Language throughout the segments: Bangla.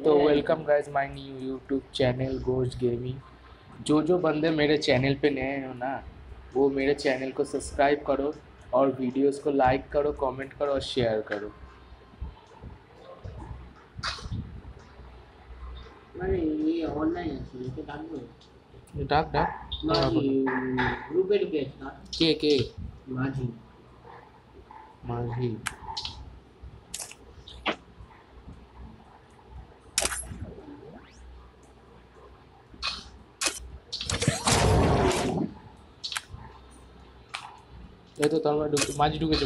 तो welcome guys my new YouTube channel ghost gaming. जो बंदे मेरे चैनल पे नए हो ना, वो मेरे चैनल को सब्सक्राइब करो और वीडियोस को लाइक करो, कमेंट करो और शेयर करो। মানে এই অনলাইন আছে একে ডাকবো ডাক ডাক মাঝি গ্রুপে ঢুকে আছে না কে মাঝি মাঝি। এই তো তার মাঝি ঢুকেছে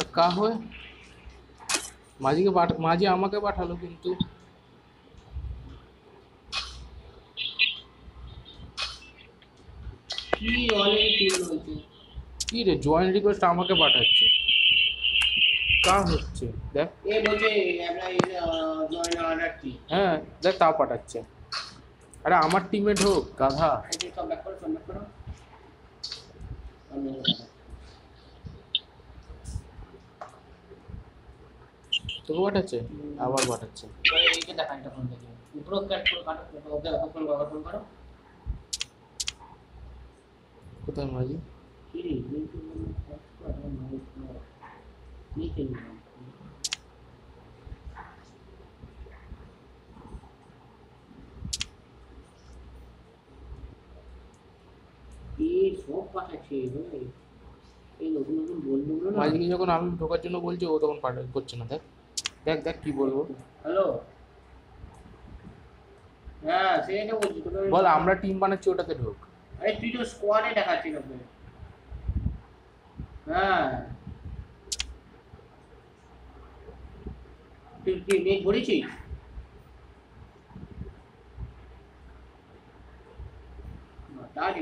আর কা হয় মাঝি আমাকে পাঠালো কিন্তু কি অলরেডি টিম হয়েছে কি রে জয়েন রিকোয়েস্ট আমাকে পাঠাচ্ছে, কা হচ্ছে দেখ। এ বলছে আমরা এই জয়েন অর্ডার কি হ্যাঁ দেখ তাও পাঠাচ্ছে। আরে আমার টিমে ঢোক গাধা। এই সব ব্যাক করো তোকে পাঠাচ্ছে আবার পাঠাচ্ছে। এইটা দেখা এটা ফোন দেখি উপরে কাট করে কাটো ওকে ওপেন করো কোথায় মাঝি? কি রে নিচে এই সব পাঠাচ্ছে ভাই এই নতুন বন্ধুগুলো না মাঝিকে যখন আমি ঢোকার জন্য বলছি ও তখন করছে না। দেখ দেখ দেখ কি বলবো। হ্যালো হ্যাঁ সেটা বলছি তো বল আমরা টিম বানাচ্ছি ওটাতে ঢোক। আরে তুই তো স্কোয়াডে দেখাচ্ছিস না হ্যাঁ তুই কি মেঘ ভরেছিস তাহলে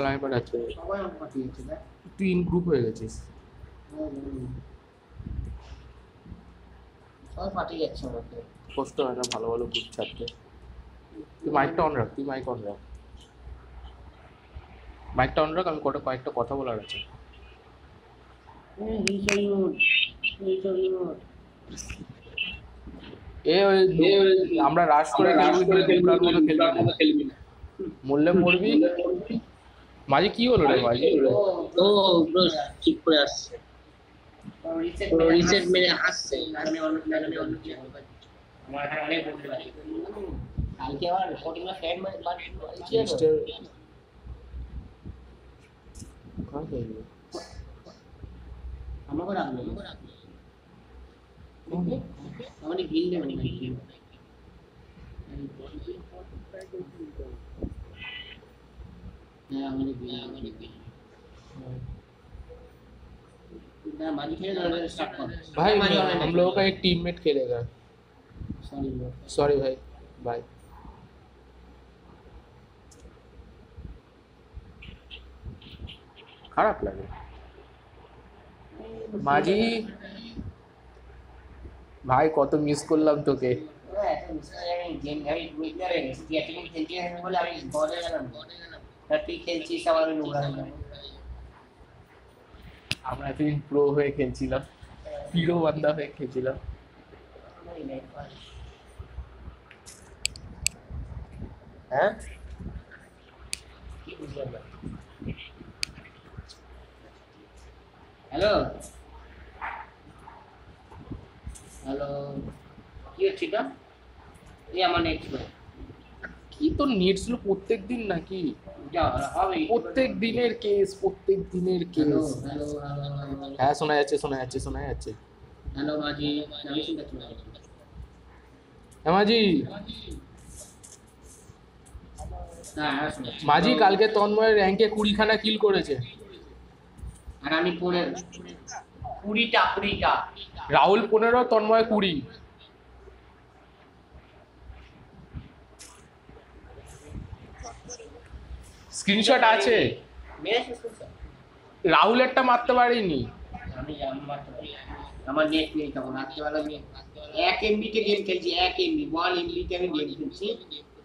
লাইন পাঠাচ্ছে সবাই আমার পাঠিয়েছে না তুই ইন গ্রুপ হয়ে গেছিস। সবাই পাঠিয়ে যাচ্ছে আমাকে কষ্ট হয় না ভালো ভালো গ্রুপ ছাড়তে। তুই মাইকটা অন রাখ, তুই মাইক অন রাখ, মাইকটা অন রাখ। আমি কয়েকটা কথা বলার আছে। আমরা রাশ করে খেলবি না, মরলে মরবি। মাঝে কি হলো রে মাঝে? ও ব্রো ঠিক করে আসছে রিসেট মেরে আসছে আমি অন্য আমার এখানে অনেক বন্ধু আছে কালকে আবার রেকর্ডিং এর ফ্রেন্ড বাড়িয়েছে আমাকে রাখবে আমাকে গিল দেবে না কি আমাকে গিল भाई हम लोगों का एक टीममेट खेलेगा। सॉरी भाई बाय। খারাপ লাগে মাঝি ভাই, কত মিস করলাম তোকে। আমরা এতদিন প্রো হয়ে খেলছিলাম, হিরো বান্দা হয়ে খেলছিলাম। হ্যাঁ হ্যালো হ্যালো কি হচ্ছে এটা এই আমার নেক্সট কি তোর নেট স্লো প্রত্যেক দিন নাকি? প্রত্যেক দিনের কেস। হ্যালো হ্যাঁ শোনা যাচ্ছে। হ্যালো মাঝি আমি শুনতে হ্যাঁ মাঝি। হ্যাঁ মাঝি কালকে তন্ময়ের র্যাঙ্কে 20খানা কিল করেছে আর আমি 20টা রাহুল 15, তন্ময় 20। স্ক্রিনশট আছে। রাহুল একটা মারতে পারিনি আমি আমার নেট নেই তখন রাত্রিবেলা আমি 1 MB তে গেম খেলছি 1 MB 1 MB তে আমি গেম খেলছি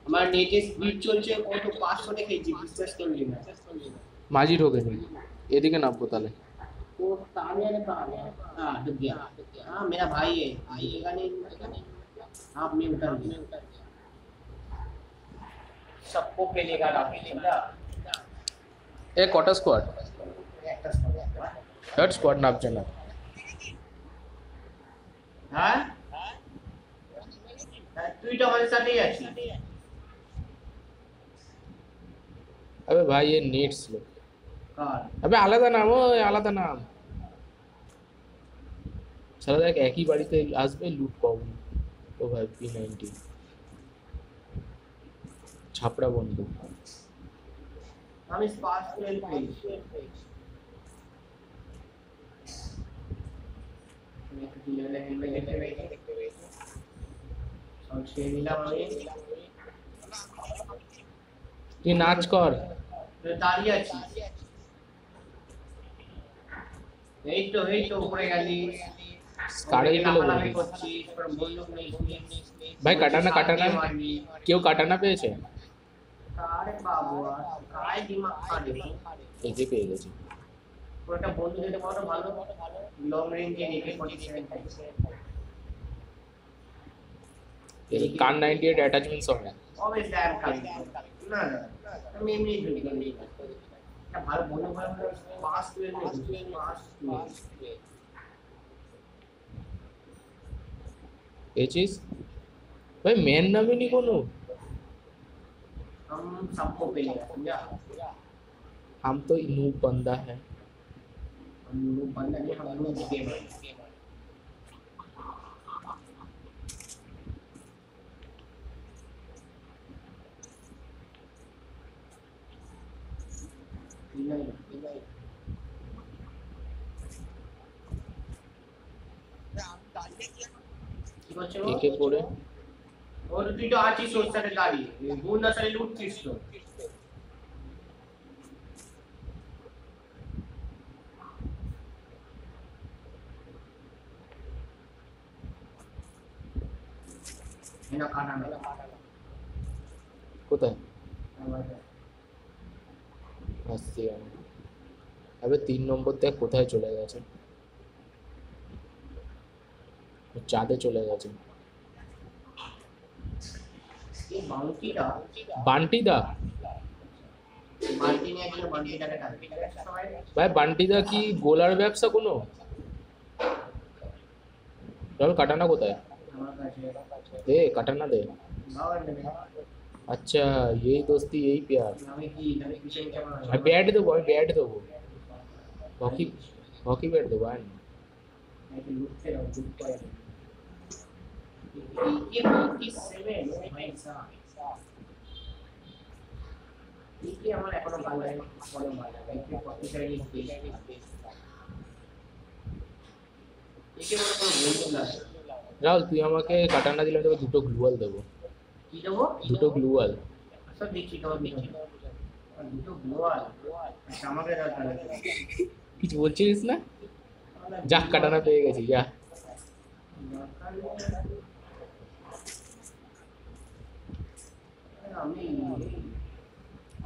আমার নেটে স্পিড চলছে কত 500 তে খেলছি বিশ্বাস করলি না মাঝি ঢোকেনি এদিকে নামবো তাহলে तो तामिया ने कहा हाँ डूब गया। हाँ मेरा भाई है, डूबेगा नहीं। आप में उतर गया, सबको पेलेगा राहुल, समझा? এ কটা স্কোয়াড? একটা সমস্যা। থার্ড স্কোয়াড নামছে না। হ্যাঁ তুই তো আমাদের সাথেই আছিস। আবে ভাই এর নেট স্লো। কার? আবে আলাদা নাম, ও আলাদা নাম। সারা দেখ একই বাড়িতে আসবে, লুট পাবো না। ও ভাই P90 ছাপড়া বন্ধু। আমি স্পার্স টুয়েলভ পেয়েছি। আমি একটু টিলেলে হেলমেট দেখতে পেয়েছি, সব ছেড়ে দিলাম আমি। তুই নাচ কর। তুই দাঁড়িয়ে আছিস, এই তো উপরে গেলি, স্কারে গেলে লাফালাফি বলবি। করছিস, তোর বন্দুক নেই, ভাই কাটানা কাটানা মারবি। কেউ কাটানা পেয়েছে? আরে বাবু কায় দিমাগ খাটে, এই যে পেয়ে গেছি। ওটা বন্ধু দিতে পারো ভালো, লং রেঞ্জে AK-47 কান 98 অ্যাটাচমেন্টস হবে। Always damn coming. না না আমি এমনি ঢুকি এটা ভালো বন্ধু ভালো পাস টুয়েলভ নেই, পাস পেয়েছিস? ভাই মেন নামই নি কোনো। हम सबको पेलेगा, समझा? हम तो नूब बंदा है। हम लोग बंदा नहीं, हम लोग गेमर। কি করছো? একে পড়ে ওর তুই তো আছিস ওর সাথে দাঁড়িয়ে, বুন্দার সাথে লুটছিস তো। এনা কাটা না কোথায় আসছি আমি। আবে 3 নম্বর দেখ কোথায় চলে গেছে, চাঁদে চলে গেছে। এই বাউন্টিটা বান্টি দা, বান্টি নিয়ে গেলে বান্টিটাকে টানবি সবাই। ভাই বান্টি দা কি গোলার ব্যবসা কোনো? চল কাটানা কোথায়? আমার কাছে দে কাটানা দে। দাও নেবে। अच्छा यही दोस्ती यही प्यार। আমি পিছনে কেমন আছে? আমি बैट देबो, আমি बैट देबो, हॉकी हॉकी बैट देबो। आन নাকি লুটতে দাও, লুট করে AK-47 ভাই সাহেব। একে আমার এখনো ভালো লাগে, বড় ভালো লাগে। AK-47 একে বড় কোনো বন্ধু না। রাহুল তুই আমাকে কাটানা দিলে তোকে দুটো গ্লুয়াল দেবো। কি দেবো? দুটো গ্লুয়াল। সব দিচ্ছি তোমার দিচ্ছি, দুটো গ্লোয়াল আমাকে দাও তাহলে। কিছু বলছিস না? যা কাটানা পেয়ে গেছি যা। আমি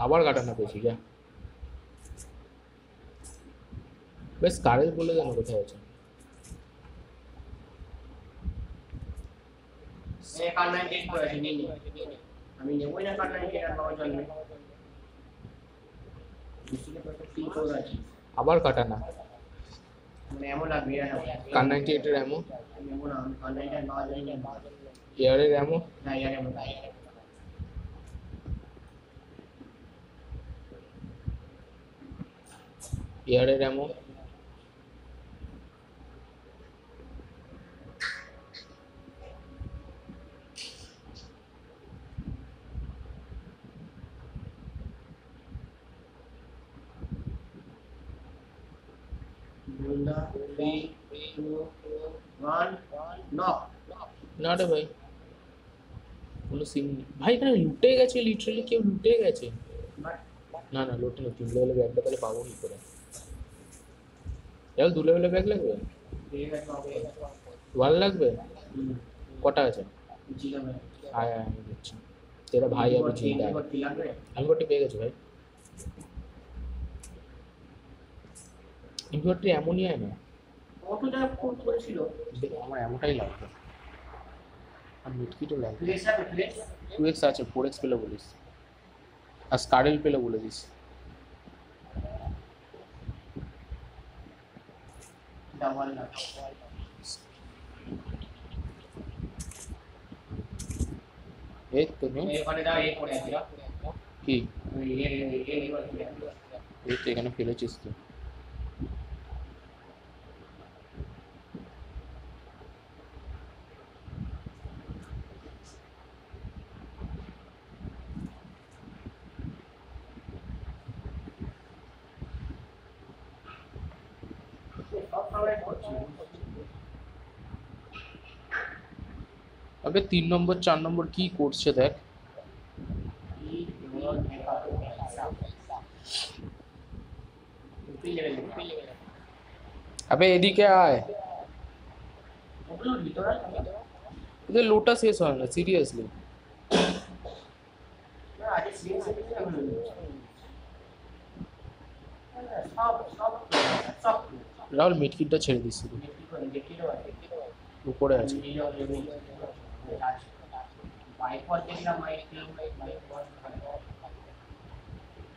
আবার কাটানা পেয়েছি যা। বেশ কারে বলে দেন কোথায় আছে। কার 98 করে আছে নিয়ে নে। আমি নেবই না কার 98 আর বাবা চলবে। বিশিলে কত ফিল করে আছে। আবার কাটানা মানে এমন লাগবে না। কান 98 এর এমো, নেবো না আমি কার 98 বাবা জানি না। এয়ারের এমো, না ইয়ার এমন তাই। এয়ারের এমো। বুন্ডা 3 2 1 নক। না রে ভাই কোনো সিন নেই ভাই, এখানে লুটে গেছে, লিটারালি কেউ লুটে গেছে। বাট না না লুটে না, 3 লেভেলের ব্যাগটা তাহলে পাবো কি করে? চল 2 লেভেলের ব্যাগ লাগবে, ঠিক আছে ওকে। ভালো লাগবে। কটা আছে? জিগা ভাই আয় আয় আমি দিচ্ছি। तेरा भाई अभी जिंदा है। আমি কোটি পেয়ে গেছি ভাই। ইনভার্টারে এমনই হয় না, অটো যা ফোন করেছিল আমার এমনটাই লাগবে। আর মিটকিটও লাগবে। ফ্লেক্স আছে ফ্লেক্স 2x আছে, 4x পেলে বলিস, আর স্কারেল পেলে বলে দিস। ডাবল না এই তো নেই এখানে দাও এই পড়ে আছে কি, এই এই তো এখানে ফেলেছিস তো। সব সময় করছি আবে 3 নম্বর 4 নম্বর কি করছে দেখ। আবে এদিকে আয়, এদের লোটা শেষ হয় না সিরিয়াসলি। রাহুল মিটকিটটা ছেড়ে দিস শুধু, উপরে আছে।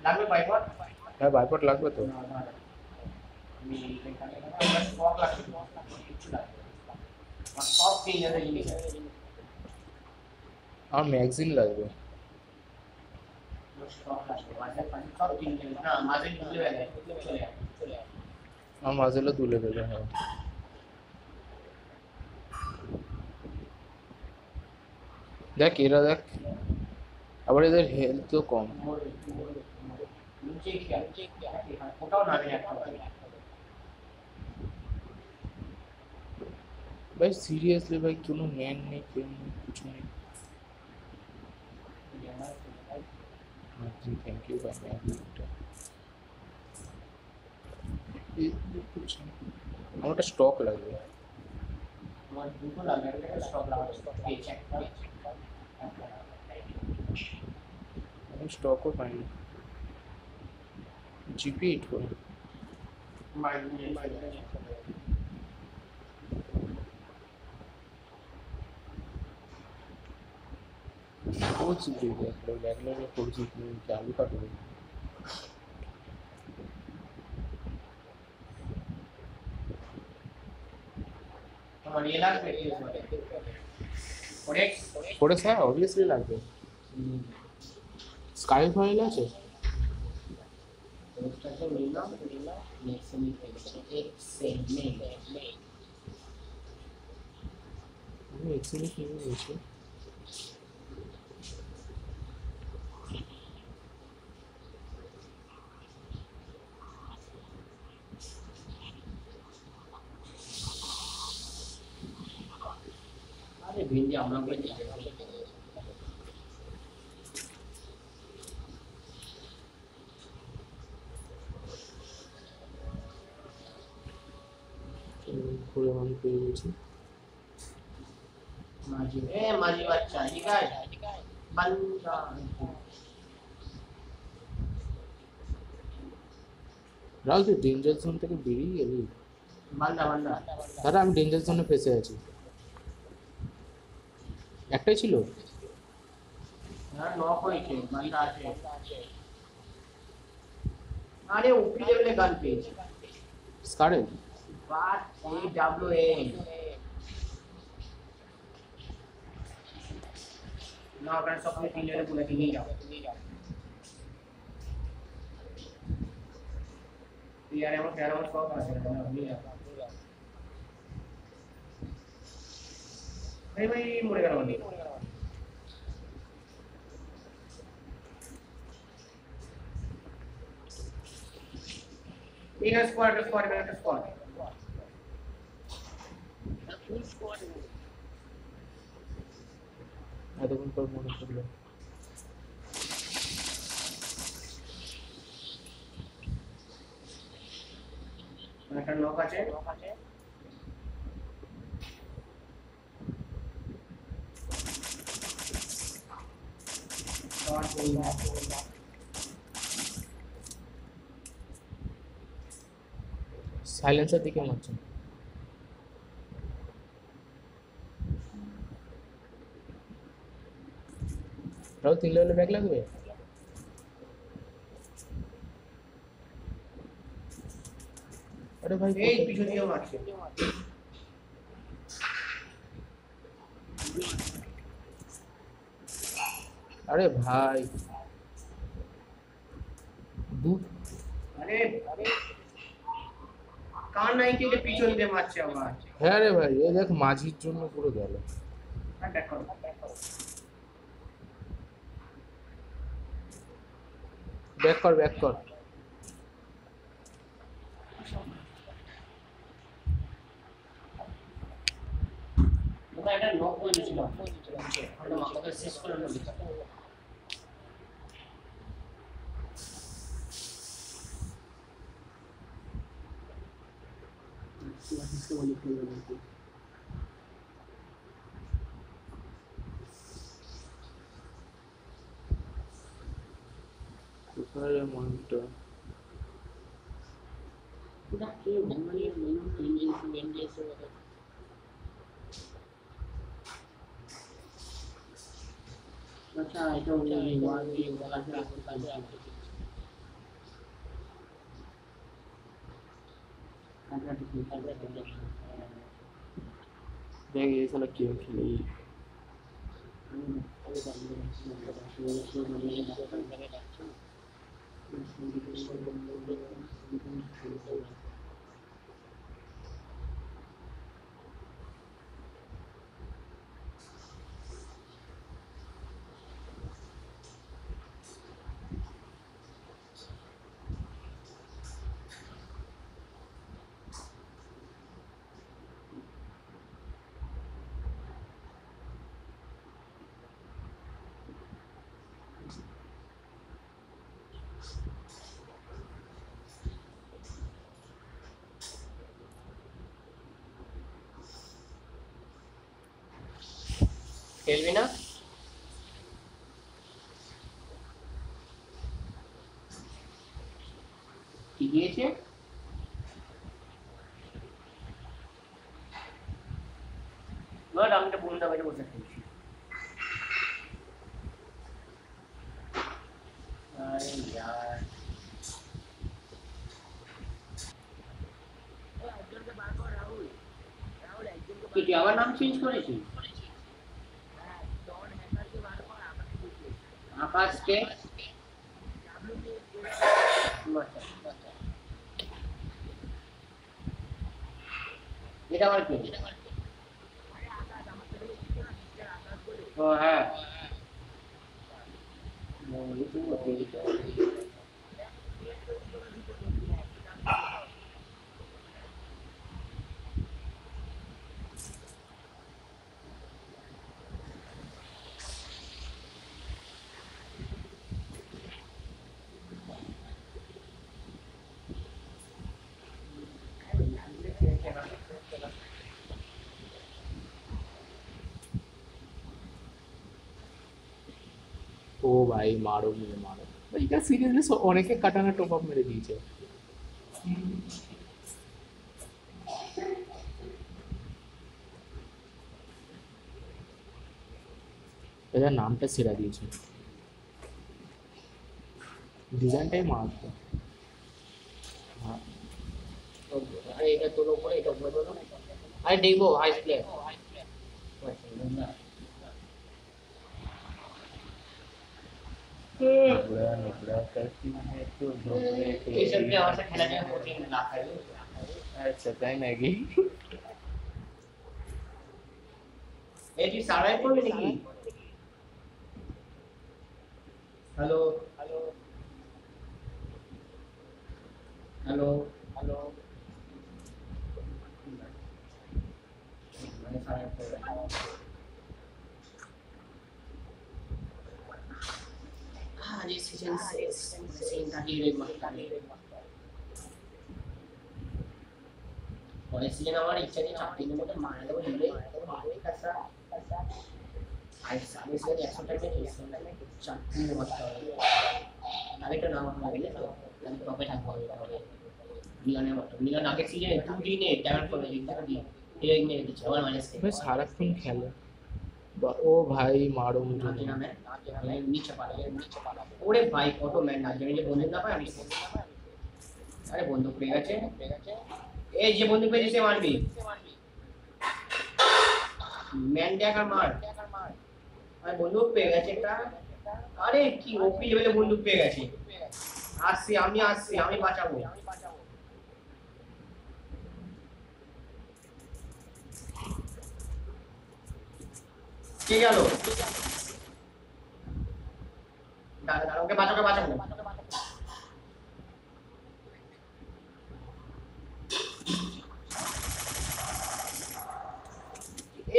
লাগবে বাইপড হ্যাঁ বাইপট লাগবে তো। আমি স্টক লাগবে কিছু লাগবে সব পেয়ে যাবে জিনিস আমার ম্যাগজিন লাগবে। স্টক লাগবে বাজার পানি সব কিনে নেবে না মাঝে ঢুকে গেলে চলে যাবে আমার মাঝেলো 2 লেভেলে। হ্যাঁ দেখ এরা দেখ, আবার এদের হেলথ তো কম। নিচে খেয়াল ওটাও নামে একটা ভাই সিরিয়াসলি ভাই কোনো ম্যান নেই, কেউ নেই, কিছু নেই। থ্যাংক ইউ ভাই ম্যাগজিনটা। আমার একটা স্টক লাগবে। আমার দুটো লাগবে একটা স্টক লাগানো পেয়েছে একটা আমি স্টকও পাইনি। জিপি 8 করে फोर जीबी रेगुलर में 4 GB चालू का करो। আমার এ লাগবে ফরেক্স फोरेक्स है ऑब्वियसली লাগবে। স্কাই ফাইল আছে, ফরেক্সটাকে নিলাম নেক্সট উইক এক্সেল আমি এক্সেলে কি নিয়েছি। আরে ভিন্ডি আমরা বলে ঘুরে আমি পেয়ে গেছি। মাঝি মাঝি বাচ্চা ঠিক আছে বান্দা রাহুল তুই ডেঞ্জার জোন থেকে বেরিয়ে গেলি। বান্দা বান্দা দাদা আমি ডেঞ্জার জোনে ফেসে আছি। একটাই ছিল। না নক হয়েছে বান্দা আছে আরে উপরি লেভেলে গান পেয়েছে স্কারেল বাট এ ডাব্লিউ এন না ওখানে সব তুমি 3 লেভেলে বলে নিয়ে যাও यार एमो प्यारा मत कॉल कर सकते हैं नहीं यार नहीं भाई मुड़ेगा नहीं एक स्क्वाड फुल स्क्वाड এতক্ষণ পর মনে পড়লো। একটা লক আছে শর্ট বলবো সাইলেন্সার দিকে মারছে। রাহুল 3 লেভেলে ব্যাগ লাগবে। আরে ভাই এই পিছন দিয়ে মারছে। আরে ভাই দূর। আরে কার নাই কে পিছন দিয়ে মারছে আবার। হ্যাঁ রে ভাই, এই দেখ মাঝির জন্য পুরো গেল। আর দেখো ব্যাক কর ব্যাক কর। তোমরা এটা নক করে দিয়েছিল আমরা মাকে শেষ করে নেব। কোথায় রে মনটা? পুরা কে ভঙ্গালি মেনু টেন্ডেন্সি আচ্ছা এটা ওই ওয়ান দিয়ে কাছে রাখতে দেখ এই শালা কেউ খেলি। খেলবি না? কি দিয়েছে? আমি তো বলতে বাইরে বসে খেলছি। আরে यार তুই আবার নাম চেঞ্জ করেছিস? আকাশকে এটা আবার কি? ও হ্যাঁ ও ভাই মারো মুझे মারো ভাই, এটা সিরিয়াসলি অনেকে কাটানা টপ আপ মেরে দিয়েছে। এটার নামটা সেরা দিয়েছে, ডিজাইনটাই মারতো। হ্যাঁ আরে এটা তোর উপরে এটা উপরে তোলো। আরে দেখবো হাইস প্লে नुबड़ा नुबड़ा करती है तो नुबड़े के এই সব কি আমার সাথে খেলা যায় কোচিং না খাই अच्छा তাই নাকি? এই তুই সারাই করবি নাকি? হ্যালো হ্যালো হ্যালো হ্যালো মানে সারাই করবে आज सीजन 6 सीन का हीरो मस्ता है और सीजन हमारी इच्छा थी चाहती है मतलब मार दो हीरो मारे कैसा आज सामने से 100 टाइम में चाहती है मस्ता है अभी तो नाम हमारे लिए तो टॉप पे था মিলানের মতো মিলান আগের সিজনে 2 দিনে তেমন করে দিন एक मेरे पीछे और माइनस भाई साराक्षण खेले ओ भाई मारो मुझे नहीं। मैं नीचे पाला ওরে ভাই কত ম্যান না জানি যে বন্দুক না পায় আমি আরে বন্দুক পেয়ে গেছে এই যে বন্দুক পেয়েছে সে মারবি ম্যান দেখার মার আরে বন্দুক পেয়ে গেছে একটা আরে কি ওপি লেভেলে বন্দুক পেয়ে গেছে আসছি আমি বাঁচাবো কে গেল দাঁড়া ওকে বাঁচাবো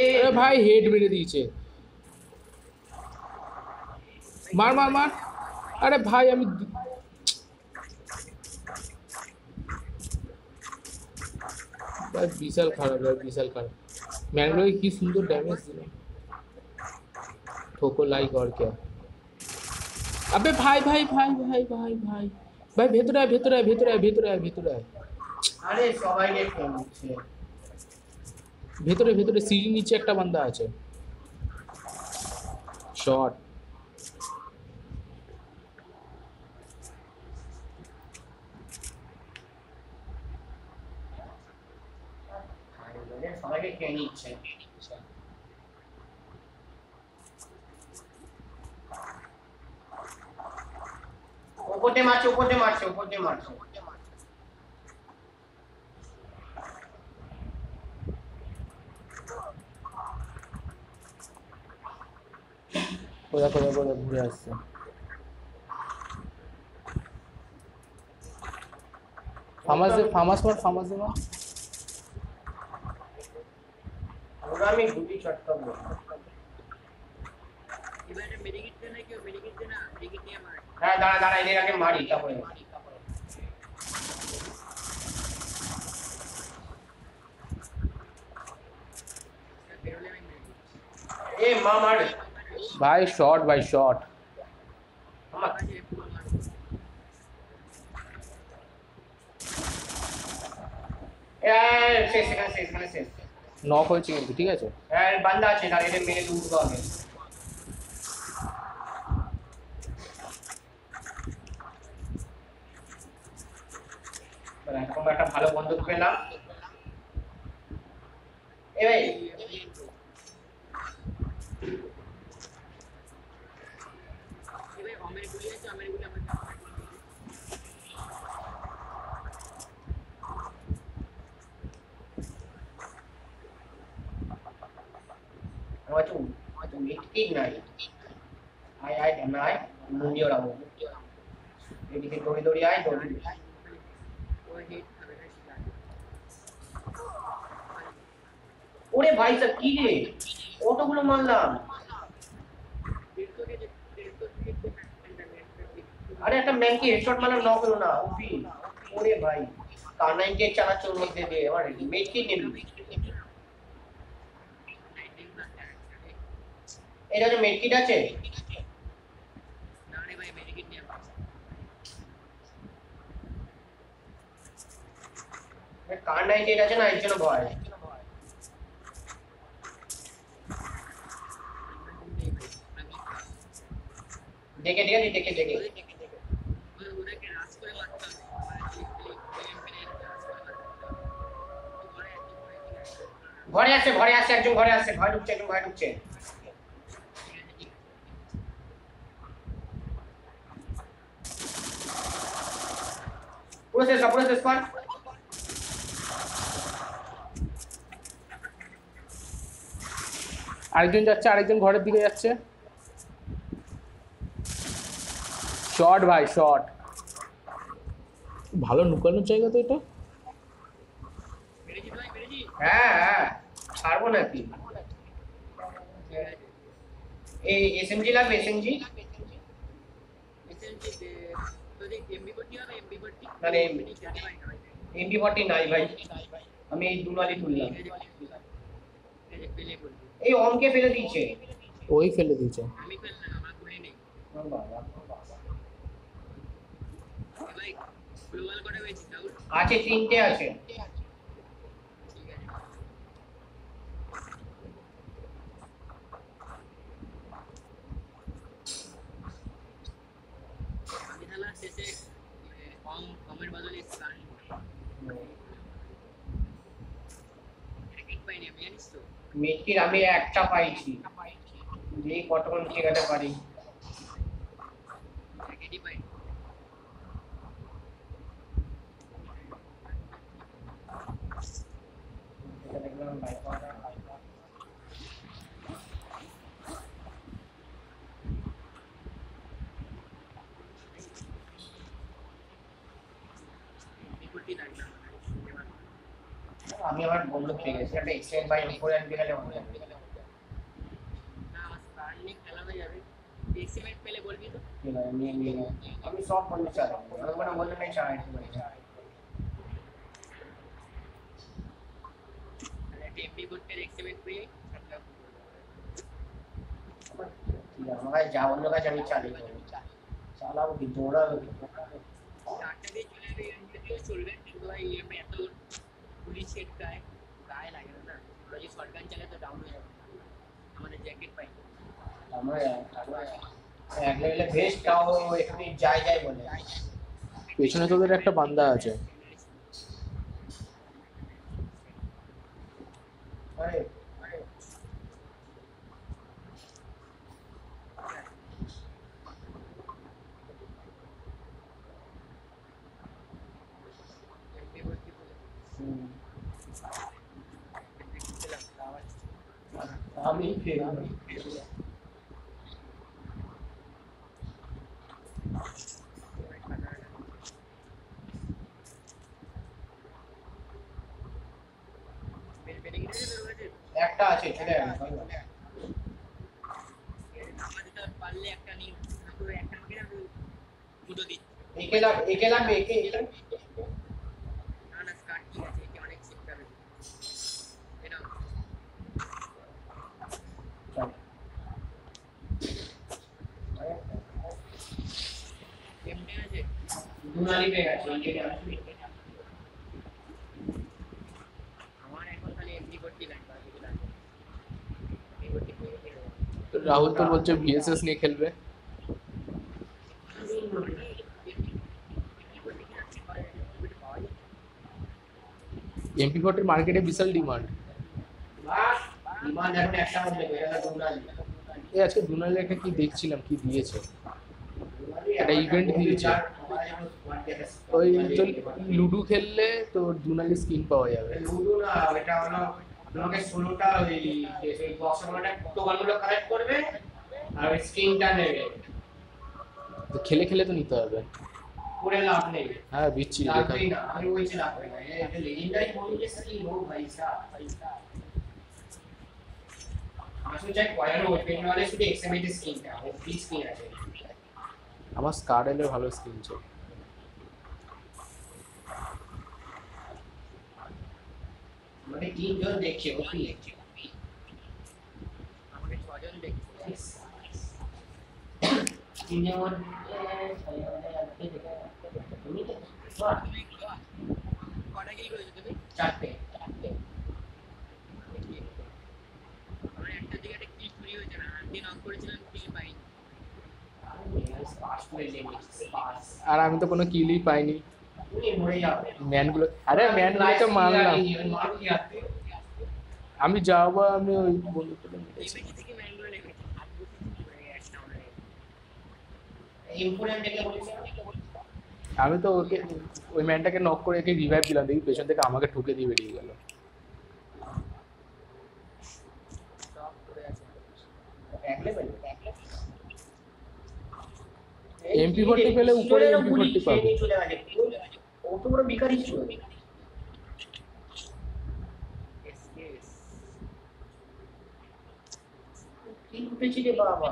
अरे भाई हेड मेरे दीचे मार मार मार अरे भाई আমি भाई বিশাল খারাপ ম্যানগুলো কি সুন্দর ড্যামেজ দিল ठोको लाइक और क्या अबे भाई ভেতরে আয় আরে সবাই নেট করছে ভেতরে সিঁড়ির নিচে একটা বান্দা আছে শট সবাইকে খেয়ে নিচ্ছে ওপরে মারছে কোথা ঘুরে আসছে ফামাস মার ওরা আমি গুলি চটকাবো এবারে মেডিকেট দে না কেউ মেডিকেট দে না মেডিকেট নিয়ে মার হ্যাঁ দাঁড়া এদের আগে মারি তারপরে বেরোলে আমি মেরে এ মা মার भाई शॉट আমার শেষ নক হয়েছে কিন্তু ঠিক আছে হ্যাঁ বান্দা আছে তার এদের মেরে উঠতে হবে এখন একটা ভালো বন্দুক পেলাম এ ভাই এবারে অমের গুলি আছে অমের গুলি আমার Macam miskin lah. Ai dah naik, mundi orang. Jadi kita dori ai dori. ওই হেড খাবে না শিকার ওরে ভাই সব কি রে? কতগুলো মারলাম? আরে একটা ম্যানকে হেডশট মারলাম নক হলো না ওপি ওরে ভাই কার9কে চালাচ্ছে ওর মধ্যে দিয়ে আমার মেট কি নেবি এটা যে মেট কিট আছে না রে ভাই মেডিকেট নিয়ে আমার কার9 এটা আছে না এর জন্য ভয় দেখে ওদেরকে রাজ করে মারতে হবে ঘরে আসছে একজন ঘরে আসছে ভয় ঢুকছে পুরো শেষ কর আরেকজন যাচ্ছে আরেকজন ঘরের দিকে যাচ্ছে শট ভাই শট ভালো নুকানোর জায়গা তো এটা হ্যাঁ ছাড়বো নাকি এই এসএমজি লাগবে এসএমজি তোদের এমবি40 হবে এমবি40 মানে এমবি40 নাই ভাই আমি এই দুনালি তুললাম এই অমকে ফেলে দিয়েছে ওই ফেলে দিয়েছে আমি ফেললাম আমার গুলি নেই ভাই গ্লোবাল করে পেয়েছিস রাহুল? আছে 3টে আছে। ঠিক আছে। আমি তাহলে শেষে কমের বদলে স্কান পাইনি আমি, জানিস তো? মেটকির আমি একটা পাইছি, যেই কতক্ষণ ঠেকাতে পারি। প্যাকেটই পাইনি। দেখলাম বাইক পাওয়া বিকুটি লাগলাম আমি আবার বন্ধু পেয়ে গেছি, একটা এক্সটেন্ড বাই এম4 আনতে গেলে মনে হবে। না, আমার স্কান নিয়ে খেলা হয়ে যাবে। এক্সিমেন্ট পেলে বলবি তো? ঠিক আছে, নিয়ে আমি সব বন্ধু চালাই, আমি কোনো বন্ধু নেই চালাইতে পারি। তাহলে টেম্পি করতে এক্সিমেন্ট পেয়ে আমার যা অন্য কাজ আমি চালাই, চালাবো কি দৌড়াবো কি। চারটে দিয়ে চলে যাবে, এমনিতেও চলবে, কিন্তু ভাই এমনি এত পুলিশ সেট গায়ে লাগে না। ওরা যদি শর্টগান চালে তো ডাউন হয়ে যাবে। আমাদের জ্যাকেট পাই আমার এক লেভেলে বেস্ট তাও একটু যাই বলে। পেছনে তোদের একটা বান্দা আছে। আরে আমি একটা আছে ছেড়ে পারলে একটা নিয়ে একটা দুটো দিচ্ছি। একে লাগবে একে না না, স্কার্ট ঠিক আছে, একে অনেক সেট যাবে। এটা এমনি আছে দুনালি পেয়ে গেছে। আমার এখন খালি এমনি করতে লাগবে, এমনি করতে রাহুল তো বলছে ভিএসএস নিয়ে খেলবে। MP40 মার্কেটে বিশাল ডিমান্ড। ডিমান্ড এখন একটা মধ্যে এটা দুনালি। এই আজকে দুনালি একটা কি দেখছিলাম, কি দিয়েছে, একটা ইভেন্ট দিয়েছে। ওই তো লুডো খেললে তো দুনালি স্কিন পাওয়া যাবে। লুডো না, এটা হলো তোমাকে 16টা ওই যে সেই বক্সের মধ্যে টোকেনগুলো কালেক্ট করবে আর ওই স্ক্রিনটা নেবে। তো খেলে খেলে তো নিতে হবে, পুরো লাভ নেই। হ্যাঁ বিচ্ছি দেখা। লাভই না, আমি বলছি লাভ নেই। এই লেজেন্ডারি মডিউলের স্কিন ও ভাই সাহেব আসলে যাই পয়নো ওপেন वाले শুধু এক্সএমএটি স্কিনটা ও ফ্রি স্কিন আছে। আমার স্কারডেলের ভালো স্কিন ছিল। মানে 3 জন দেখছে ওপি, আমাকে 6 জন দেখছে। 3 জন তুমি তো বাহ কটা কিল করেছো তুমি? 4টে। আমার একটা দিকে একটা কিল চুরি হয়েছে না, আমি নক করেছিলাম, কিল পাইনি। পাস করে নিয়েছি পাস। আর আমি তো কোনো কিলই পাইনি। তুমি মরে যাবে। ম্যানগুলো, আরে ম্যানগুলোকে মারলাম। আমি যাবো, আমি ওই বন্ধুকে মেরেছি। এমএজি থেকে ম্যানগুলো নেমেছে, হাত বসে পড়ে গেছে আমাদের। ইম্পোর্টেন্ট দেখে বলেছি আমি তো ওকে ওই ম্যানটাকে নক করে একে রিভাইভ দিলাম, দেখি পেছন থেকে আমাকে ঠুকে দিয়ে বেরিয়ে গেল। সব পড়ে আছে। এক লেভেল MP40 পেলে উপরে MP40 পাবো। চলে গেছে ও তো বড় বিকারি ছিল। এসকেস কি উঠেছি রে বাবা,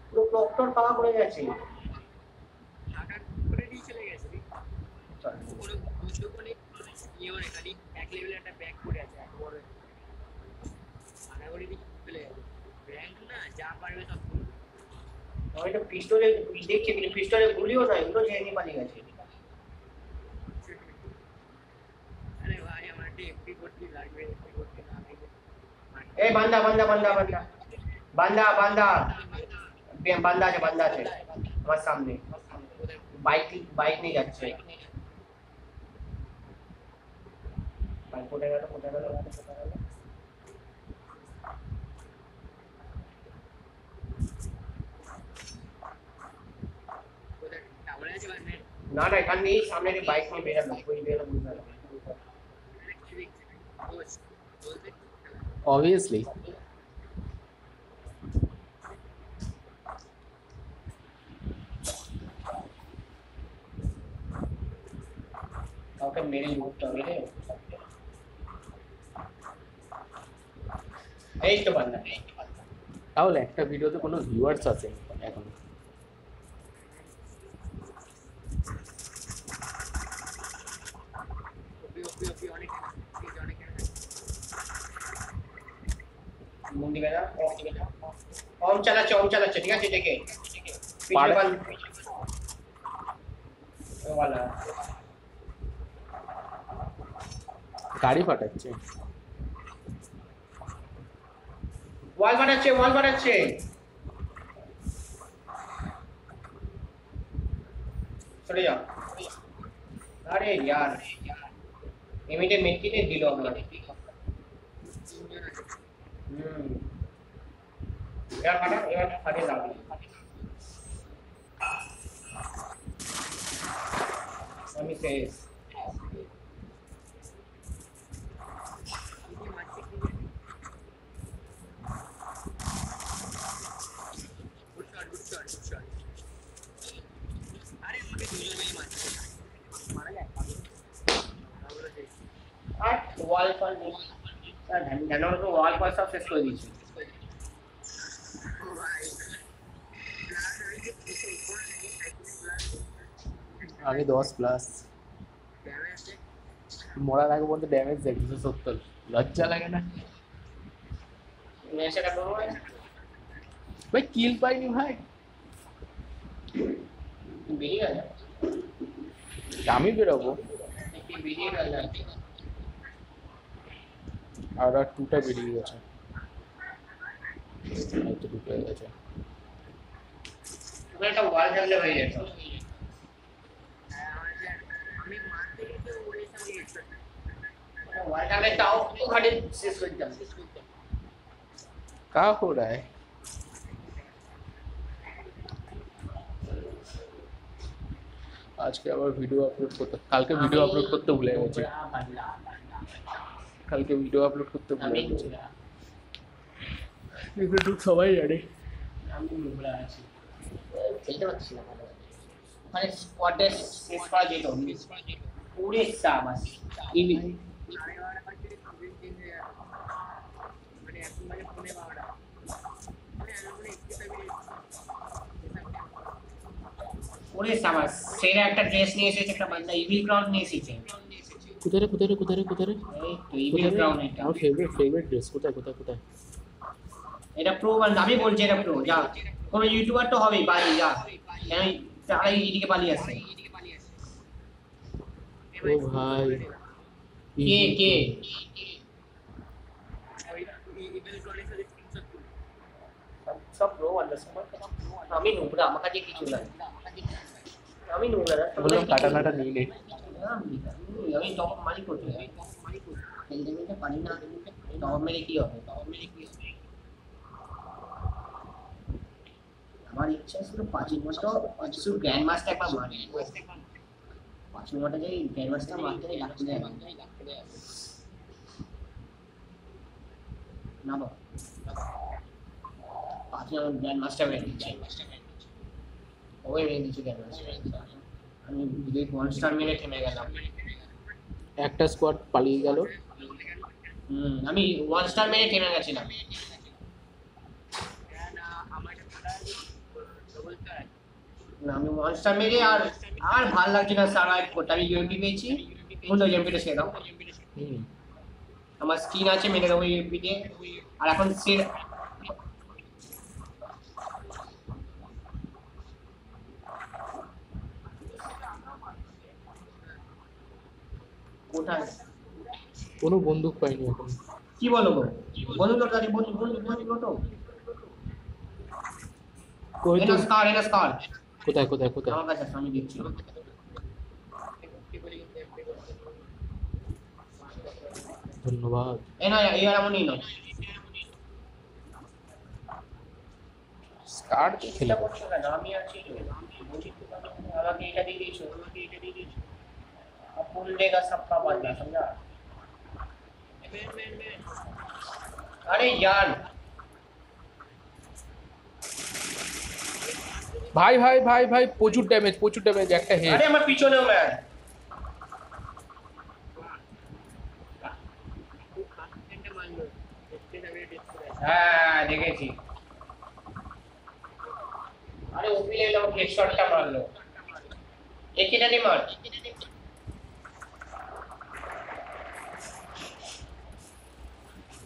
পুরো ডক্টর পাওয়া পড়ে গেছে। টাকা করে দিয়ে চলে গেছে রে। কোনো বুঝতে কোনে ইয়েও নেই, খালি এক লেভেলে একটা ব্যাগ পড়ে আছে এক বড় আনা করে দিয়ে চলে গেছে। র্যাঙ্ক না যা পারবে সব করবে। আমি তো পিস্তলে দেখছি কিন্তু পিস্তলে গুলিও নাই, ওগুলো জেনে পালিয়ে গেছে। করতে লাগবে এন্ট্রি করতে না লাগবে ए बंदा बंदा बंदा बंदा बंदा बंदा बंदा আছে আমার সামনে বাইক বাইক নিয়ে যাচ্ছে বাইক কোথায় গেল কোথায় টাওয়ারে আছে মানে না না এখান দিয়ে সামনে দিয়ে বাইক নিয়ে বেরালো কোই বেরালো বুঝতে পারলাম obviously ওকে মেরে লুটতে হবে রে এই তো বান্দা তাহলে একটা ভিডিওতে কোনো ভিউয়ার্স আছে এখন ওপি অনেক मुंडी में ना ओम चालाচ্ছে ঠিক আছে দেখে পিছনে পারে। বাল वाला গাড়ি ফাটাচ্ছে ওয়াল বানাচ্ছে চলে যাও আরে यार এমিটে মেটকিটে দিল আমরা এবার ফাটে লাগবে আমি শেষ আরে আমাকে দুজন মিলে মারছে মারা যায় আর ওয়াল ফল ধ্যান তো ওয়াল ফল সব শেষ করে দিয়েছি আমি 10 প্লাস মরার আগে বলতে ড্যামেজ দেয় 270 লজ্জা লাগে না মেশাটা করবো ভাই কিল পাইনি ভাই বেরিয়ে গেল আমি বেরোবো বেরিয়ে গেল আর টুটা বেরিয়ে গেছে হয়তো দুটো হয়ে গেছে তুমি একটা ওয়াল থাকলে হয়ে যেত আমি মারতে গিয়ে ওরে সঙ্গে গেছে ওয়াল থাকলে তাও ওখানে শেষ করে দিতাম क्या हो रहा है আজকে আবার ভিডিও আপলোড করতে কালকে ভিডিও আপলোড করতে ভুলে গেছি কালকে ভিডিও আপলোড করতে ভুলে গেছি এগুলো তো সবাই জানে আমি নোংরা আছি খেলতে পারছি না ভালো ওখানে স্কোয়াডে শেষ করা যেত পুরে সাবাস ইভি সাড়ে 12 বাজে খুবই চেঞ্জ হয়ে গেল মানে এখন মানে ফোনে 12টা মানে এখন একটু পুরে সাবাস সেরা একটা ড্রেস নিয়ে এসেছে একটা বান্দা ইভিল ক্রাউন নিয়ে এসেছে কোথায় এই তো ইভিল ক্রাউন এটা আমার ফেভারিট ড্রেস কোথায় এটা প্রো বান্দা আমি বলছি এটা প্রো যা কোনো ইউটিউবার তো হবেই পালিয়ে যা কেন তারাই এদিকে পালিয়ে আসছে ও ভাই কে সব প্রো বান্দা আমি নোংরা আমার কাছে কিছু না আমি নোংরা না বললাম কাটানাটা নিয়ে নে আমি টপ মারি করতে খেলতে খেলতে পারি না টপ মেরে কি হবে আমার ইচ্ছা ছিল 5 বছর 500 গ্র্যান্ড মাস্টার একবার মারি 5 বছর যাই গ্র্যান্ড মাস্টার মারতে লাগতে যায় না বাবা 5 গ্র্যান্ড মাস্টার মেরে দিচ্ছে ওই মেরে দিচ্ছে গ্র্যান্ড মাস্টার আমি দুই মনস্টার মেরে থেমে গেলাম একটা স্কোয়াড পালিয়ে গেল আমি 1 স্টার মেরে থেমে গেছিলাম না আমি 1 স্টার মেরে আর ভালো লাগছে না সার্ভাইভ করতে আমি ইউএমপি পেয়েছি বন্ধু ইউএমপিটা ছেড়ে দাও আমার স্কিন আছে মেরে দেবো ইউএমপি দিয়ে আর এখন সের কোথায় কোনো বন্দুক পাইনি এখন। কি বলো গো? বন্ধু লোট গাড়ি, বন্ধু বন্ধু বন্ধু লোটো। কই তো? এনা স্কার কোথায় কোথায় কোথায়? আমার কাছে আছে, আমি দিচ্ছি। ধন্যবাদ। এনা ইয়ার এমন নিয়ে নাও। স্কার দিয়ে খেলে এটা করছো কেন? আমি আছি তো, বলছি তো, আমাকে এটা দিয়ে দিয়েছো, अब फुल डे का सबका बदला, समझा? अरे यार ভাই ভাই ভাই ভাই, প্রচুর ড্যামেজ, একটা হেড। अरे আমার পিছনেও ম্যান। হ্যাঁ দেখেছি। আরে ওপি লেভেল আমাকে হেডশটটা মারলো। একেটা দিয়ে মার।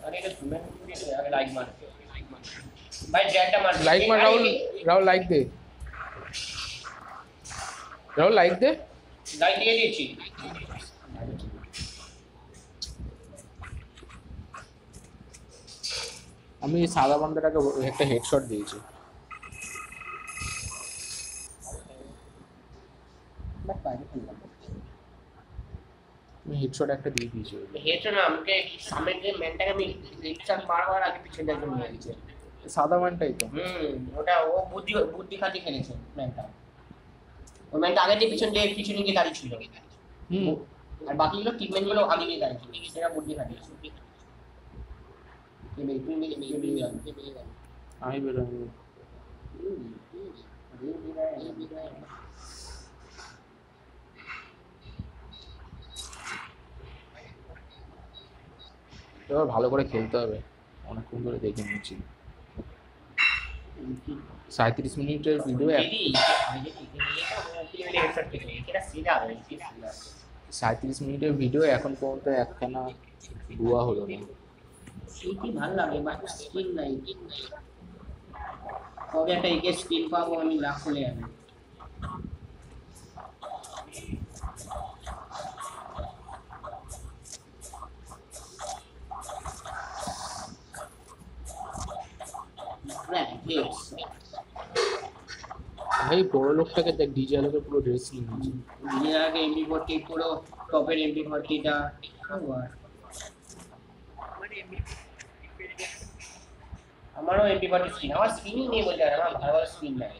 अरे तो तुम्हें अरे लाइक मार भाई, जेट मार, লাইক মার রাহুল, রাহুল লাইক দে, রাহুল লাইক দে। লাইক দিয়ে দিয়েছি। আমি সাদা বান্দাটাকে একটা হেডশট দিয়েছি। আমি হেডশট একটা দিয়ে দিয়েছি। হেডশট না, আমাকে সামনে যে ম্যানটাকে আমি হেডশট মারবার আগে পিছনে একজন নিয়ে গেছে। সাদা মানটাই তো। ওটা ও বুদ্ধি বুদ্ধি খাটিয়ে খেলেছে ম্যানটা। ওই ম্যানটা আগে দিয়ে পিছনে গিয়ে দাঁড়িয়ে ছিল। আর বাকিগুলো টিমমেট গুলো আগে গিয়ে দাঁড়িয়ে ছিল, সেটা বুদ্ধি খাটিয়েছে। আমি বেরোনি। এবার ভালো করে খেলতে হবে, অনেকক্ষণ ধরে দেখে নিচ্ছি। 37 মিনিটের ভিডিও, 37 মিনিটের ভিডিও এখন পর্যন্ত একখানা দুয়া হলো না। কি ভালো লাগে বাট স্কিন নাই। কবে একটা একে স্কিন পাবো আমি লাখ চলে যাবে। ভাই বড় লোকটাকে দেখ, ডিজে আলোকের পুরো ড্রেস নিয়ে নিয়েছে। নিজের আগে MP40 পুরো টপের MP40টা। আমারও MP40 স্কিন, আমার স্কিনই নেই বলতে পারে, আমার ভালো ভালো স্কিন নাই।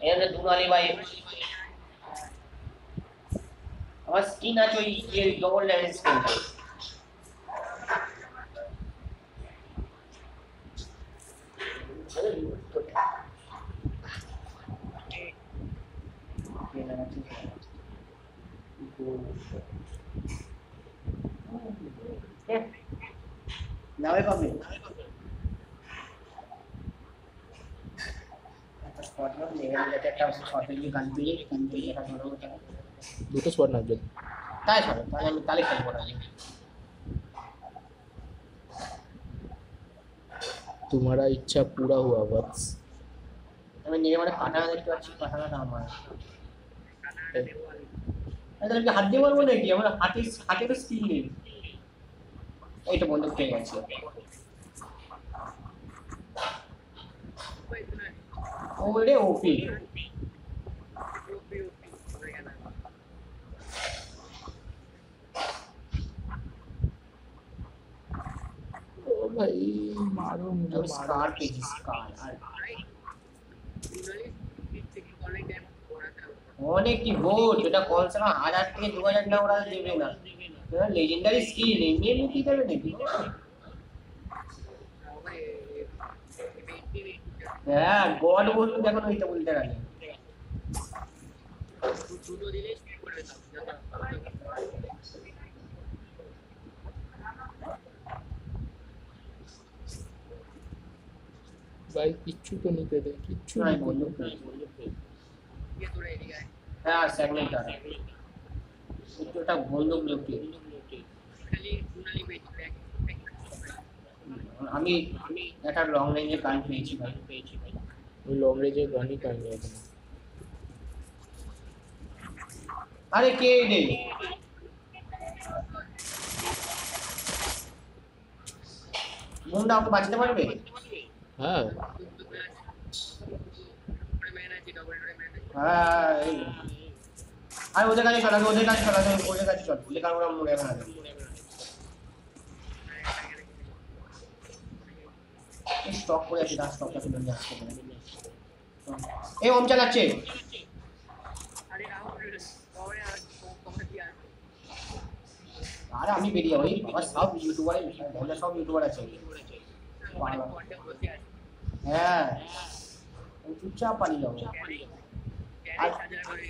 এর দুনালি ভাই আমার স্কিন আছে ওই যে ডবল ড্যামেজ স্কিন। নামে পাবে দুটো স্পট নামবে। তাই সবে তাহলে আমি তালে খেলবো না। तुम्हारा इच्छा पूरा हुआ वत्स। আমি নিজে মানে পাঠানা দেখতে পাচ্ছি, পাঠানাটা আমার। তাহলে হাত দিয়ে মারবো নাকি? আমার হাতে তো স্কিল নেই। এইটা বন্দুক পেয়ে গেছে। ওরে ওপি ओ भाई मारो मुझे, मारो। स्कार पे स्कार অনেক কি ভোট, এটা কম সে কম 1000 থেকে 2000 না ওরা দেবে না। লেজেন্ডারি স্কিল এমনি এমনি কি দেবে নাকি? হ্যাঁ গড বলুন, দেখুন ওইটা বলতে গেলে भाई किच्चू तो नहीं दे, किच्चू नहीं नहीं बोलो। হ্যাঁ সেগমেন্ট আছে ওটা বন্দুক লোকে। আমি একটা লং রেঞ্জে গান পেয়েছি ভাই। मैं लॉन्ग रेंज गन ही कर लिया था। আরে কে রে? মুন্ডা ওকে বাঁচাতে পারবে? হ্যাঁ ম্যান আছে, ডবল ডোরে ম্যান আছে। হ্যাঁ আর ওদের কাছে চল, ওদের কাছে চল, ওদের কাছে চল, লেখার ওরা মরে না। স্টক করে আছে, তার স্টকটা তুলে নিয়ে আসতে পারে। এই ওম চালাচ্ছে। আরে রাহুল পরে আর তোমরা কি আছে? আরে আমি বেরিয়ে ওই বাবা সব ইউটিউবার, আমরা সব ইউটিউবার আছে। মানে কোয়ার্টার বসে আছে। হ্যাঁ আমি চুপচাপ পালিয়ে যাবো। আর সাজা করে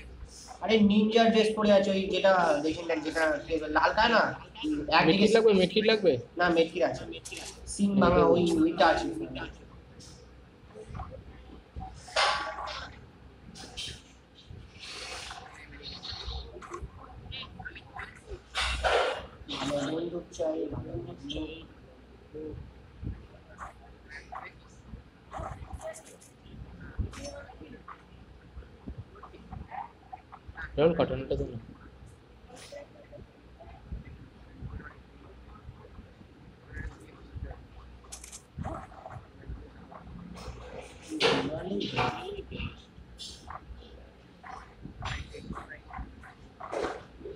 আরে নিনজা ড্রেস পরে আছে, ওই যেটা দেখেন যেটা লালটা না, একদিকে মেটকিট লাগবে, মেটকিট লাগবে। না মেটকির আছে, সিং বাংলা ওই ওইটা আছে। ভালো বন্দুক চাই, ভালো বন্দুক। রাহুল কাটানোটা তো না।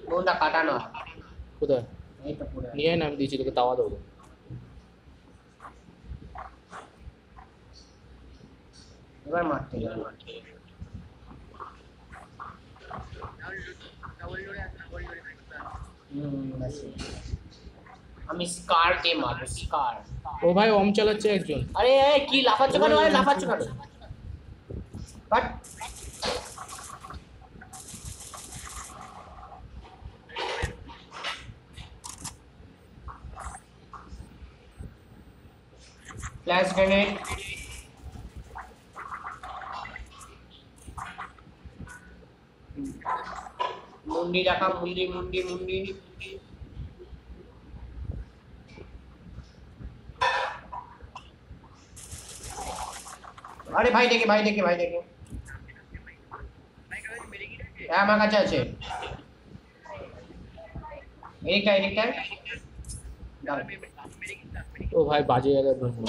কোনটা কাটানো? কোথায় এইটা পরে আছে। নিয়ে আয় না, আমি দিয়েছি তোকে তাওয়া দেবো। এবার মারতে যাবে। ডবল ডোরে আছে, ডবল ডোরে ম্যান। আছে। আমি স্কার কে মারবো, স্কার। ও ভাই ওম চালাচ্ছে একজন। আরে কি লাফাচ্ছ কেন? আরে লাফাচ্ছ কেন? But flash grenade. মুন্ডি রাখা, মুন্ডি মুন্ডি মুন্ডি। আরে ভাই দেখে, ভাই দেখে, ভাই দেখে। ভাই কাছে মেরে কি আছে? হ্যাঁ আমার কাছে আছে। এদিকটা এদিকটা দাঁড়াও, মেরে কি আছে? ও ভাই বাজে জায়গায় বন্ধু।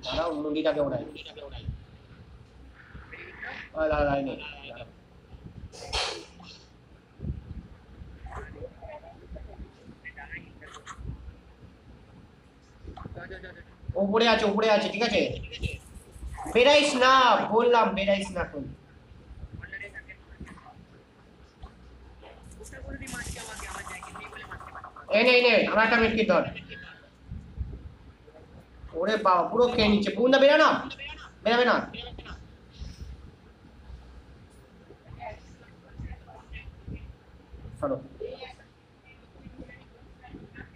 দাঁড়াও মুন্ডিটাকে ওড়াই। দাঁড়াই নেই। উপরে আছে, উপরে আছে, ঠিক আছে। বেরাইস না, বললাম বেরাইস না তুই। ওটা করে দি মারছে আমাকে, আমার জ্যাকেট নেই বলে মারতে পারছে। এই নে এই নে, আমার একটা মিটকি ধর। ওরে বাবা পুরো খেয়ে নিচ্ছে। বুন্দা বেরা না, বেরাবে না। সরো।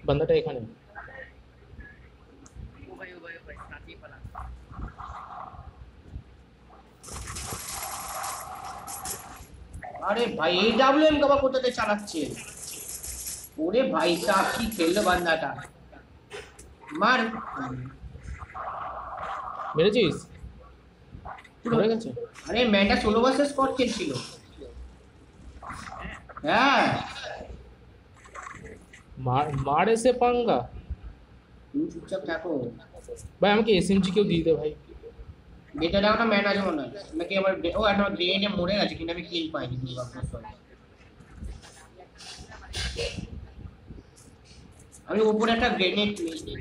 বান্দাটা এখানে। ও ভাই সাথী পালা। আরে ভাই এই ডাব্লিউএম কবা কোথাতে চালাচ্ছে? ওরে ভাই সাহেব কি খেললো বান্দাটা। মার। মেরেছিস? মরে গেছে। আরে ম্যানটা 16 ভার্সেস স্কট খেলছিল। হ্যাঁ মার এসে পাঙ্গা। তুমি চুপচাপ থাকো। ভাই আমাকে এসএমজি কেউ দিয়ে দে ভাই। ভেতরে একটা ম্যান আছে মনে হয় নাকি? আমার ও একটা গ্রেনেডে মরে গেছে কিন্তু আমি কিল পাইনি। আমি উপরে একটা গ্রেনেড নিয়েছি।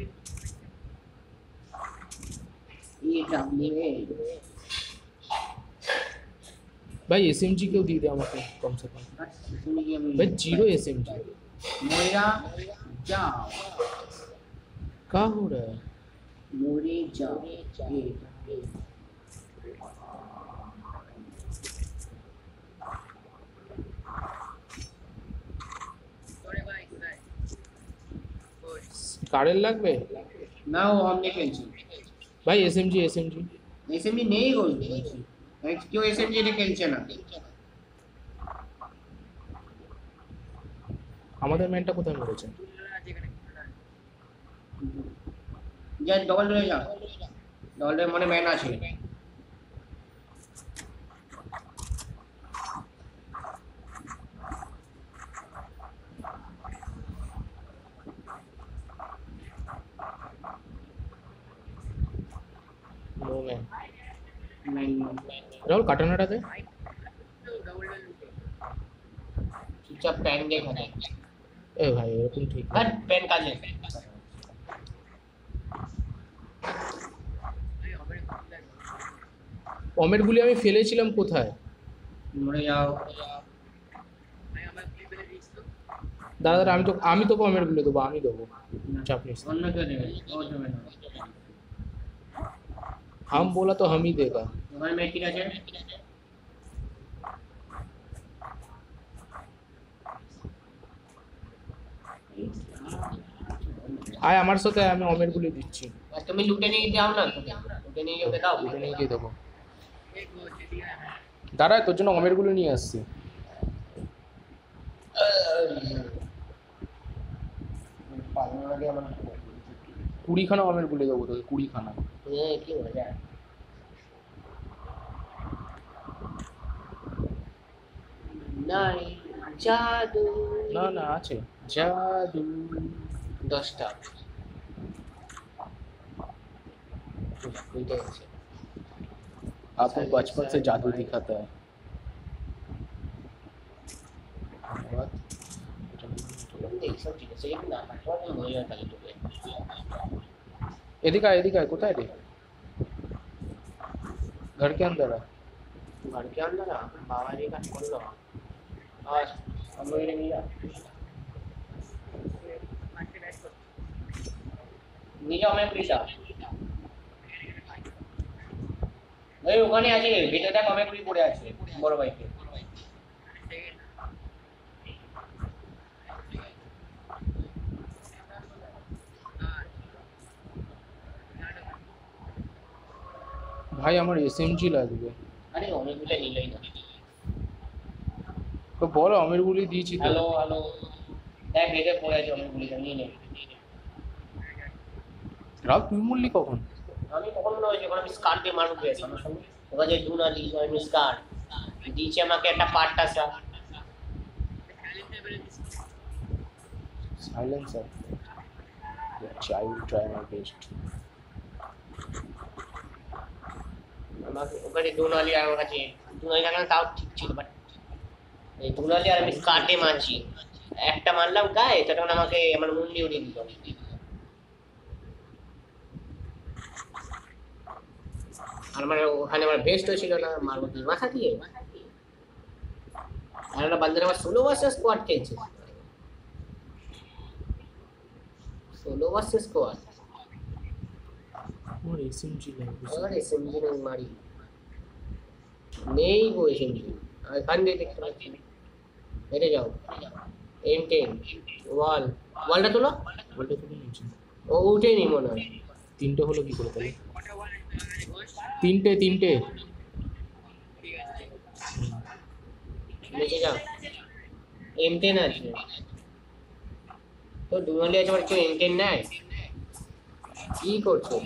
भाई एसएमजी क्यों दी दे আমাকে कम से कम। भाई जीरो एसएमजी। मोरा जाओ। क्या हो रहा है? मोरे जाओ। তোরে ভাই কোথায়? ওই কারেল লাগবে? না ও हमने খেলছি। ভাই এসএমজি এসএমজি। এসএমজি নেই গো। কেউ এসএমজি তে খেলছে না। আমাদের ম্যানটা কোথায় মরেছে? যেখানে যা ডবল ডোরে যা। ডবল ডোরে মনে ম্যান আছে। नो मैन मैन राहुल काटानाটা দে डबल डबल लूटे चुपचाप पैन दे खाते এ ভাই এরকম ঠিক না हट पैन काजे अरे हमारे खुला है অমেরগুলি আমি ফেলেছিলাম কোথায় मरे जाओ भाई हमारे क्लिप पे रीच तो দাদা দাদা, আমি তো অমেরগুলি দেবো, আমি দেবো, चाप नहीं। वरना क्या देगा और जो मैंने हम बोला तो हम ही देगा। हमारे में कितना है আয় আমার সাথে, আমি অমেরগুলি দিচ্ছি। बस तुम्हें लूटे नहीं जाओ ना लूटे नहीं जाओ बताओ এটা নিয়ে গিয়ে দেবো। एक वो चलिए দাঁড়া, তোর জন্য অমেরগুলি নিয়ে আসছি। पागल हो गया मन 20খানা অমেরগুলি দেবো তোকে, 20খানা। ये की मजा है नहीं जादू না না আছে জাদু। 10টা বুঝতে গেছে आपको बचपन से जादू दिखाता है। देख सब चीजें सही ना पासवर्ड में हो जाता है तो एदिका कोথায় রে? घर के अंदर है। घर के अंदर आ बाबा जी का खोल लो आज हम लोग ने लिया নিয়ে আমি প্লিজ এই ওখানে আছে ভিতরটা কমে কুড়ি পড়ে আছে বড় ভাইকে ভাই আমার এসএমজি লাগবে। আরে অনেকগুলো নিলই না তো বলো, অমেরগুলি দিয়েছি তো। হ্যালো হ্যালো দেখ ভেতরে পড়ে আছে অনেকগুলো নিয়ে নে রাত তুই মরলি কখন? আমি কখন মনে হয়েছে আমি স্কার দিয়ে মারব গেছি আমার সঙ্গে ওরা যে ডুনালি আমি স্কার দিয়েছে আমাকে একটা পাট্টা সা সাইলেন্সার। আচ্ছা, I will try my best. আমাকে ওখানে ডুনালি আর ওখানে ডুনালি লাগানো তাও ঠিক ছিল বাট এই ডুনালি আর আমি স্কার দিয়ে মারছি একটা মারলাম গায়ে তখন আমাকে আমার মুন্ডি উড়িয়ে দিল আর মানে ওখানে আমার বেস্ট ছিল না মারবো কি মাথা দিয়ে আর একটা বান্দার আমার 16 ভার্সেস স্কোয়াড খেলছে 16 ভার্সেস স্কোয়াড আমার এসএমজি লাগবে। আর এসএমজি নেই মারি নেই গো এসএমজি এখান দিয়ে দেখতে পাচ্ছি হেরে যাও M10 ওয়ালটা তোলো বলটা তুলে নিয়েছি। ও উঠেনি মনে হয় তিনটে হলো কি করে তাহলে? वाटर वाले घोष তিনটে ठीक है নিচে যাও M10 আছে তো ডুনালি আছে আমার কেউ M10 নাই কি করছো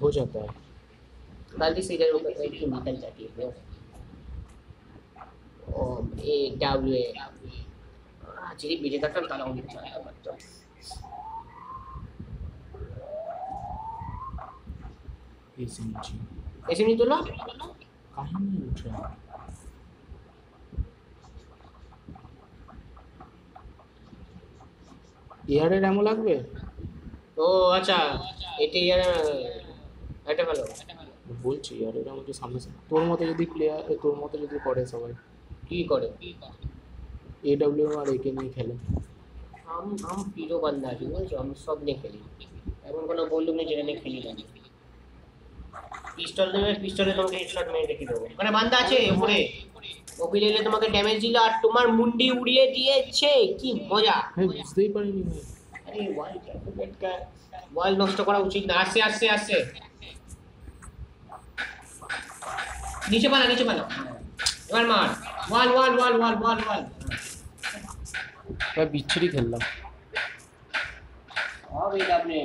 हो जाता है। गलती से इधर ऊपर एक ही निकल जाती है ओ ए डब्ल्यू ए actually बीजे तक ताला होने चाहिए बच्चा एसएमजी ऐसे नहीं तो ना कहीं नहीं उठ रहा। এয়ারের এমন লাগবে? ও আচ্ছা এটা ইয়ার এটা ভালো বলছি এয়ারের এমন সামনে সামনে তোর মতো যদি প্লেয়ার, তোর মতো যদি করে সবাই কি করে এডব্লিউ আর একে নিয়ে খেলে। हम पीरो बंदा है बुझছো हम सब नहीं खेली এমন কোনো বললুম নেই যেটা নিয়ে খেলি না পিস্তল দেবে পিস্তলে তোমাকে হেডশট মেরে রেখে দেবো ওখানে বান্দা আছে উপরে ওকে নিলে তোমাকে ড্যামেজ দিল আর তোমার মুন্ডি উড়িয়ে দিয়েছে কি মজা ভাই বুঝতেই পারিনি ভাই। আরে ওয়াল ক্যালকুলেট का ওয়াল নষ্ট করা উচিত না আসছে আসছে আসছে নিচে পালা এবার মার ওয়াল ওয়াল ওয়াল ওয়াল ওয়াল ওয়াল ভাই বিচ্ছিরি খেললাম। হবে আপনি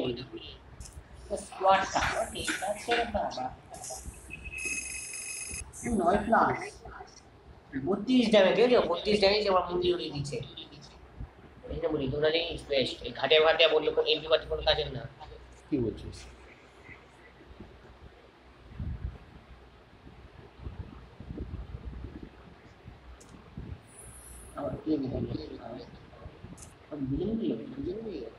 স্কোয়াড কা ঠিক আছে বাবা 9 প্লাস 32 ড্যামেজ দেখো 32 ড্যামেজ আমার মুন্ডি উড়িয়ে দিচ্ছে এটা বলি ডোনালি বেস্ট এই ঘাটে ঘাটে বললো কোন এমপি বাটি কোনো কাজের না কি বলছিস? আবার কে নিয়ে গেল? আর বিলিং দিল, বিলিং দিয়ে গেল।